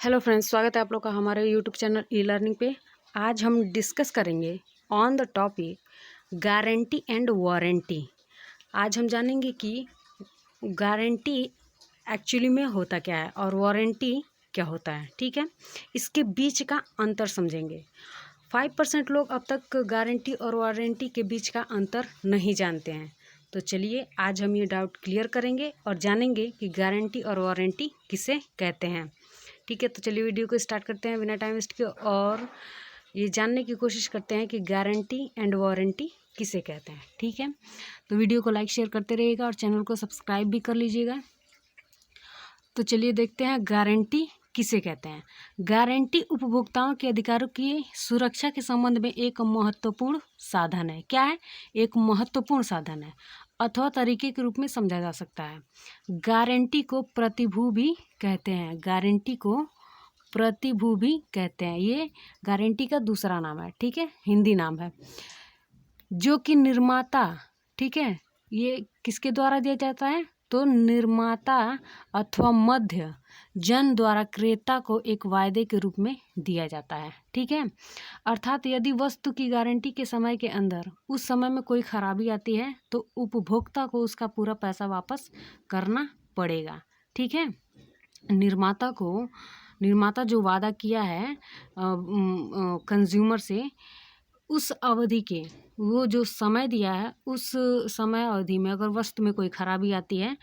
Hello friends, स्वागत है आप लोग का हमारे यूट्यूब चैनल ई लर्निंग पे। आज हम डिस्कस करेंगे on the topic guarantee and warranty. आज हम जानेंगे कि गारंटी एक्चुअली में होता क्या है और वारंटी क्या होता है। ठीक है, इसके बीच का अंतर समझेंगे। 5% लोग अब तक गारंटी और वारंटी के बीच का अंतर नहीं जानते हैं। तो चलिए आज हम ये डाउट क्लियर करेंगे और जानेंगे कि गारंटी और वारंटी किसे कहते हैं। ठीक है, तो चलिए वीडियो को स्टार्ट करते हैं बिना टाइम वेस्ट किए और ये जानने की कोशिश करते हैं कि गारंटी एंड वारंटी किसे कहते हैं। ठीक है, तो वीडियो को लाइक शेयर करते रहिएगा और चैनल को सब्सक्राइब भी कर लीजिएगा। तो चलिए देखते हैं गारंटी किसे कहते हैं। गारंटी उपभोक्ताओं के अधिकारों की सुरक्षा के संबंध में एक महत्वपूर्ण साधन है। क्या है? एक महत्वपूर्ण साधन है अथवा तरीके के रूप में समझा जा सकता है। गारंटी को प्रतिभू भी कहते हैं। गारंटी को प्रतिभू भी कहते हैं। ये गारंटी का दूसरा नाम है। ठीक है, हिंदी नाम है, जो कि निर्माता, ठीक है, ये किसके द्वारा दिया जाता है? तो निर्माता अथवा मध्य जन द्वारा क्रेता को एक वायदे के रूप में दिया जाता है। ठीक है, अर्थात यदि वस्तु की गारंटी के समय के अंदर उस समय में कोई खराबी आती है तो उपभोक्ता को उसका पूरा पैसा वापस करना पड़ेगा। ठीक है, निर्माता जो वादा किया है कंज्यूमर से, उस अवधि के वो जो समय दिया है उस समय अवधि में अगर वस्तु में कोई खराबी आती है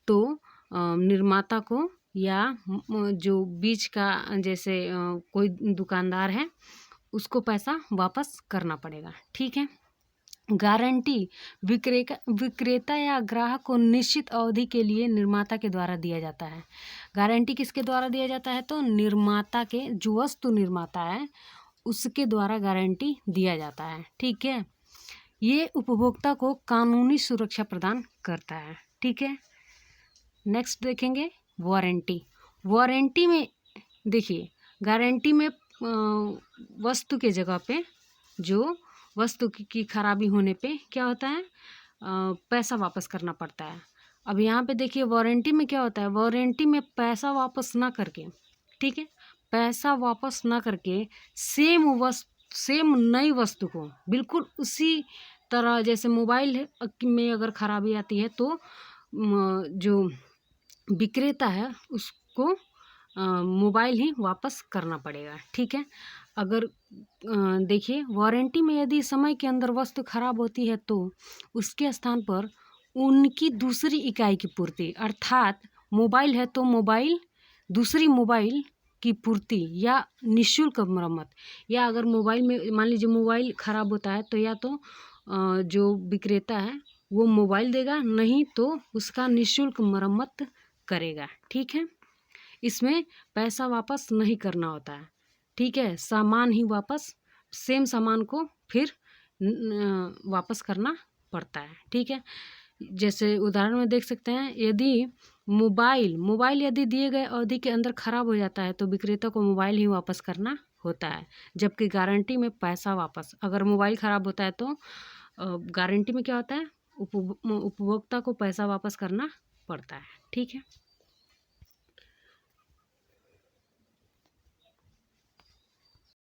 तो निर्माता को या जो बीच का जैसे कोई दुकानदार है उसको पैसा वापस करना पड़ेगा। ठीक है, गारंटी विक्रेता या ग्राहक को निश्चित अवधि के लिए निर्माता के द्वारा दिया जाता है। गारंटी किसके द्वारा दिया जाता है? तो निर्माता के, जो वस्तु निर्माता है उसके द्वारा गारंटी दिया जाता है। ठीक है, ये उपभोक्ता को कानूनी सुरक्षा प्रदान करता है। ठीक है, नेक्स्ट देखेंगे वारंटी। वारंटी में देखिए, गारंटी में वस्तु के जगह पे जो वस्तु की खराबी होने पे क्या होता है? पैसा वापस करना पड़ता है। अब यहाँ पे देखिए वारंटी में क्या होता है? वारंटी में पैसा वापस ना करके, ठीक है, पैसा वापस ना करके सेम नई वस्तु को बिल्कुल उसी तरह, जैसे मोबाइल में अगर खराबी आती है तो जो विक्रेता है उसको मोबाइल ही वापस करना पड़ेगा। ठीक है, अगर देखिए वारंटी में यदि समय के अंदर वस्तु खराब होती है तो उसके स्थान पर उनकी दूसरी इकाई की पूर्ति, अर्थात मोबाइल है तो दूसरी मोबाइल की पूर्ति या निःशुल्क मरम्मत, या अगर मोबाइल में मान लीजिए मोबाइल खराब होता है तो या तो जो विक्रेता है वो मोबाइल देगा, नहीं तो उसका निःशुल्क मरम्मत करेगा। ठीक है, इसमें पैसा वापस नहीं करना होता है। ठीक है, सामान ही वापस, सेम सामान को फिर वापस करना पड़ता है। ठीक है, जैसे उदाहरण में देख सकते हैं, यदि मोबाइल यदि दिए गए अवधि के अंदर खराब हो जाता है तो विक्रेता को मोबाइल ही वापस करना होता है, जबकि गारंटी में पैसा वापस। अगर मोबाइल खराब होता है तो गारंटी में क्या होता है? उपभोक्ता को पैसा वापस करना पड़ता है। ठीक है।